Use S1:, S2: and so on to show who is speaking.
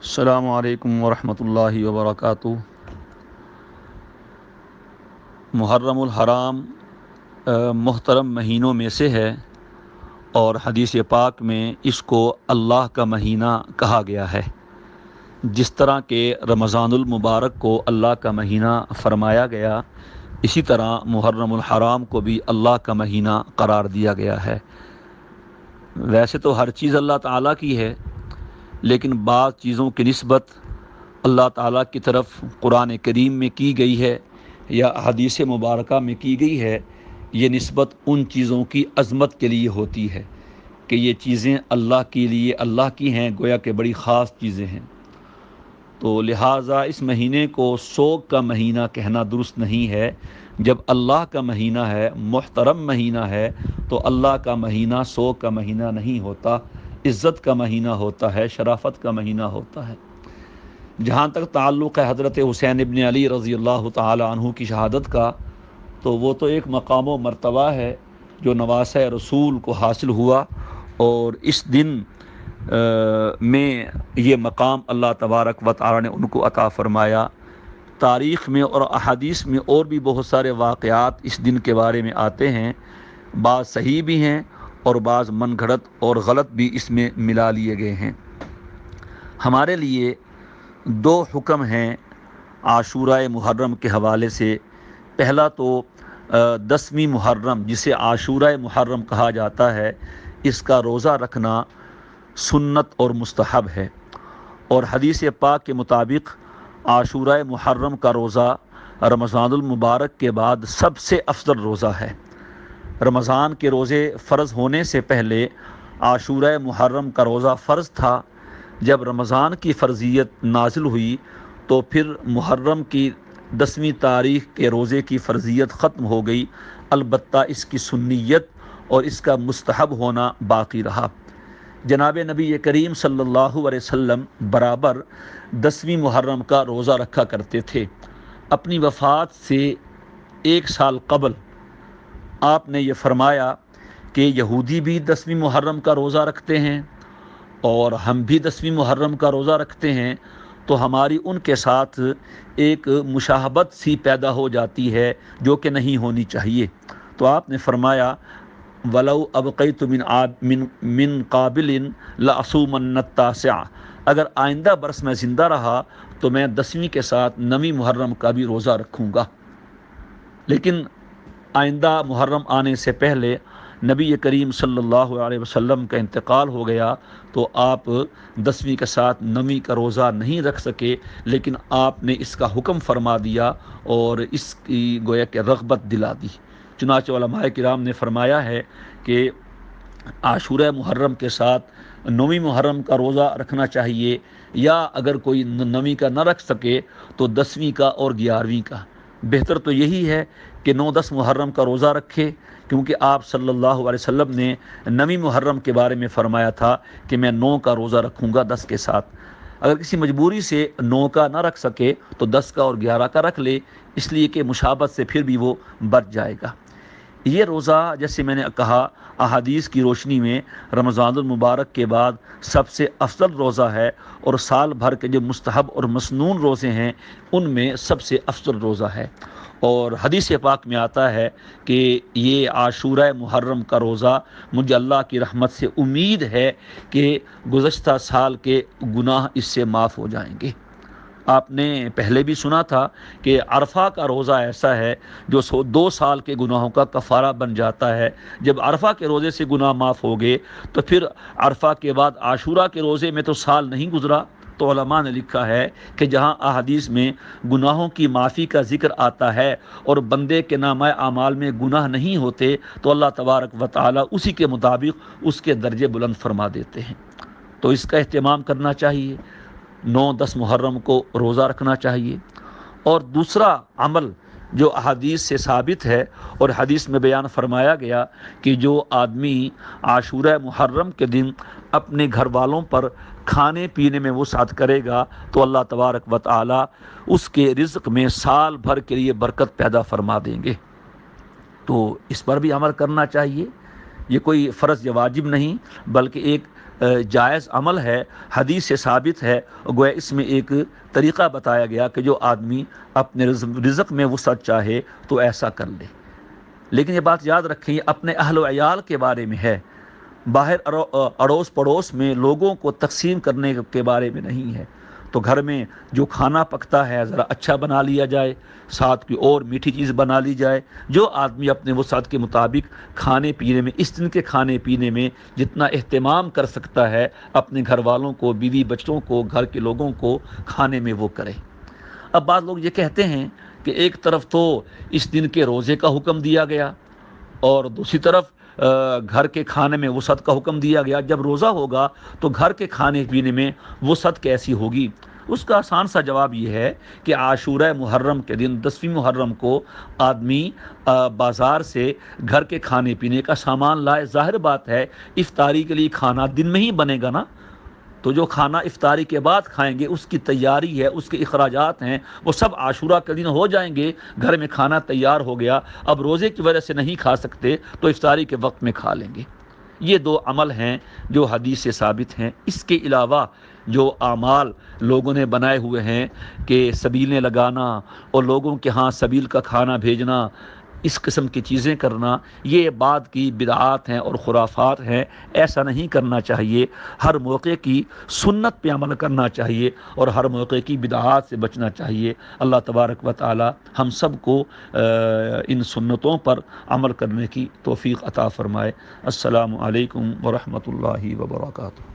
S1: السلام علیکم ورحمۃ اللہ وبرکاتہ۔ محرم الحرام محترم مہینوں میں سے ہے، اور حدیث پاک میں اس کو اللہ کا مہینہ کہا گیا ہے۔ جس طرح کہ رمضان المبارک کو اللہ کا مہینہ فرمایا گیا، اسی طرح محرم الحرام کو بھی اللہ کا مہینہ قرار دیا گیا ہے۔ ویسے تو ہر چیز اللہ تعالیٰ کی ہے، لیکن بعض چیزوں کی نسبت اللہ تعالیٰ کی طرف قرآن کریم میں کی گئی ہے یا حدیث مبارکہ میں کی گئی ہے۔ یہ نسبت ان چیزوں کی عظمت کے لیے ہوتی ہے کہ یہ چیزیں اللہ کے لیے اللہ کی ہیں، گویا کہ بڑی خاص چیزیں ہیں۔ تو لہٰذا اس مہینے کو سوگ کا مہینہ کہنا درست نہیں ہے۔ جب اللہ کا مہینہ ہے، محترم مہینہ ہے، تو اللہ کا مہینہ سوگ کا مہینہ نہیں ہوتا، عزت کا مہینہ ہوتا ہے، شرافت کا مہینہ ہوتا ہے۔ جہاں تک تعلق ہے حضرت حسین ابن علی رضی اللہ تعالی عنہ کی شہادت کا، تو وہ تو ایک مقام و مرتبہ ہے جو نواسۂ رسول کو حاصل ہوا، اور اس دن میں یہ مقام اللہ تبارک و تعالی نے ان کو عطا فرمایا۔ تاریخ میں اور احادیث میں اور بھی بہت سارے واقعات اس دن کے بارے میں آتے ہیں، بعض صحیح بھی ہیں اور بعض من گھڑت اور غلط بھی اس میں ملا لیے گئے ہیں۔ ہمارے لیے دو حکم ہیں عاشورہ محرم کے حوالے سے۔ پہلا تو 10ویں محرم جسے عاشورہ محرم کہا جاتا ہے، اس کا روزہ رکھنا سنت اور مستحب ہے، اور حدیث پاک کے مطابق عاشورہ محرم کا روزہ رمضان المبارک کے بعد سب سے افضل روزہ ہے۔ رمضان کے روزے فرض ہونے سے پہلے عاشورہ محرم کا روزہ فرض تھا۔ جب رمضان کی فرضیت نازل ہوئی تو پھر محرم کی 10ویں تاریخ کے روزے کی فرضیت ختم ہو گئی، البتہ اس کی سنیت اور اس کا مستحب ہونا باقی رہا۔ جناب نبی کریم صلی اللہ علیہ وسلم برابر 10ویں محرم کا روزہ رکھا کرتے تھے۔ اپنی وفات سے 1 سال قبل آپ نے یہ فرمایا کہ یہودی بھی 10ویں محرم کا روزہ رکھتے ہیں اور ہم بھی 10ویں محرم کا روزہ رکھتے ہیں، تو ہماری ان کے ساتھ ایک مشابہت سی پیدا ہو جاتی ہے جو کہ نہیں ہونی چاہیے۔ تو آپ نے فرمایا وَلَوْ أَبْقَيْتُ مِنْ قَابِلٍ لَأَصُومَنَّ التَّاسِعَ، اگر آئندہ برس میں زندہ رہا تو میں 10ویں کے ساتھ 9ویں محرم کا بھی روزہ رکھوں گا۔ لیکن آئندہ محرم آنے سے پہلے نبی کریم صلی اللہ علیہ وسلم کا انتقال ہو گیا، تو آپ 10ویں کے ساتھ 9ویں کا روزہ نہیں رکھ سکے، لیکن آپ نے اس کا حکم فرما دیا اور اس کی گویا کہ رغبت دلا دی۔ چنانچہ علماء کرام نے فرمایا ہے کہ عاشورہ محرم کے ساتھ 9ویں محرم کا روزہ رکھنا چاہیے، یا اگر کوئی 9ویں کا نہ رکھ سکے تو 10ویں کا اور 11ویں کا۔ بہتر تو یہی ہے کہ 9-10 محرم کا روزہ رکھے، کیونکہ آپ صلی اللہ علیہ وسلم نے 9ویں محرم کے بارے میں فرمایا تھا کہ میں 9 کا روزہ رکھوں گا 10 کے ساتھ۔ اگر کسی مجبوری سے 9 کا نہ رکھ سکے تو 10 کا اور 11 کا رکھ لے، اس لیے کہ مشابہت سے پھر بھی وہ بچ جائے گا۔ یہ روزہ جیسے میں نے کہا احادیث کی روشنی میں رمضان المبارک کے بعد سب سے افضل روزہ ہے، اور سال بھر کے جو مستحب اور مسنون روزے ہیں ان میں سب سے افضل روزہ ہے۔ اور حدیث پاک میں آتا ہے کہ یہ عاشورہ محرم کا روزہ مجھے اللہ کی رحمت سے امید ہے کہ گزشتہ سال کے گناہ اس سے معاف ہو جائیں گے۔ آپ نے پہلے بھی سنا تھا کہ عرفہ کا روزہ ایسا ہے جو 2 سال کے گناہوں کا کفارہ بن جاتا ہے۔ جب عرفہ کے روزے سے گناہ معاف ہو گئے تو پھر عرفہ کے بعد عاشورہ کے روزے میں تو سال نہیں گزرا۔ تو علماء نے لکھا ہے کہ جہاں احادیث میں گناہوں کی معافی کا ذکر آتا ہے اور بندے کے نامہ اعمال میں گناہ نہیں ہوتے، تو اللہ تبارک و تعالی اسی کے مطابق اس کے درجے بلند فرما دیتے ہیں۔ تو اس کا اہتمام کرنا چاہیے، 9-10 محرم کو روزہ رکھنا چاہیے۔ اور دوسرا عمل جو احادیث سے ثابت ہے اور حدیث میں بیان فرمایا گیا کہ جو آدمی عاشورہ محرم کے دن اپنے گھر والوں پر کھانے پینے میں وسعت کرے گا تو اللہ تبارک و تعالی اس کے رزق میں سال بھر کے لیے برکت پیدا فرما دیں گے۔ تو اس پر بھی عمل کرنا چاہیے۔ یہ کوئی فرض یا واجب نہیں، بلکہ ایک جائز عمل ہے، حدیث سے ثابت ہے، گویا اس میں ایک طریقہ بتایا گیا کہ جو آدمی اپنے رزق میں وسعت چاہے تو ایسا کر لے۔ لیکن یہ بات یاد رکھیں، یہ اپنے اہل و عیال کے بارے میں ہے، باہر اڑوس پڑوس میں لوگوں کو تقسیم کرنے کے بارے میں نہیں ہے۔ تو گھر میں جو کھانا پکتا ہے ذرا اچھا بنا لیا جائے، ساتھ کی اور میٹھی چیز بنا لی جائے۔ جو آدمی اپنے وسعت کے مطابق کھانے پینے میں، اس دن کے کھانے پینے میں جتنا اہتمام کر سکتا ہے، اپنے گھر والوں کو، بیوی بچوں کو، گھر کے لوگوں کو کھانے میں وہ کرے۔ اب بعض لوگ یہ کہتے ہیں کہ ایک طرف تو اس دن کے روزے کا حکم دیا گیا اور دوسری طرف گھر کے کھانے میں وسعت کا حکم دیا گیا، جب روزہ ہوگا تو گھر کے کھانے پینے میں وسعت کیسی ہوگی؟ اس کا آسان سا جواب یہ ہے کہ عاشورہ محرم کے دن 10ویں محرم کو آدمی بازار سے گھر کے کھانے پینے کا سامان لائے۔ ظاہر بات ہے افطاری کے لیے کھانا دن میں ہی بنے گا نا، تو جو کھانا افطاری کے بعد کھائیں گے اس کی تیاری ہے، اس کے اخراجات ہیں، وہ سب عاشورہ کے دن ہو جائیں گے۔ گھر میں کھانا تیار ہو گیا، اب روزے کی وجہ سے نہیں کھا سکتے تو افطاری کے وقت میں کھا لیں گے۔ یہ دو عمل ہیں جو حدیث سے ثابت ہیں۔ اس کے علاوہ جو اعمال لوگوں نے بنائے ہوئے ہیں کہ سبیلیں لگانا اور لوگوں کے ہاں سبیل کا کھانا بھیجنا، اس قسم کی چیزیں کرنا، یہ بعد کی بدعات ہیں اور خرافات ہیں۔ ایسا نہیں کرنا چاہیے، ہر موقع کی سنت پہ عمل کرنا چاہیے اور ہر موقع کی بدعات سے بچنا چاہیے۔ اللہ تبارک و تعالی ہم سب کو ان سنتوں پر عمل کرنے کی توفیق عطا فرمائے۔ السلام علیکم ورحمۃ اللہ وبرکاتہ۔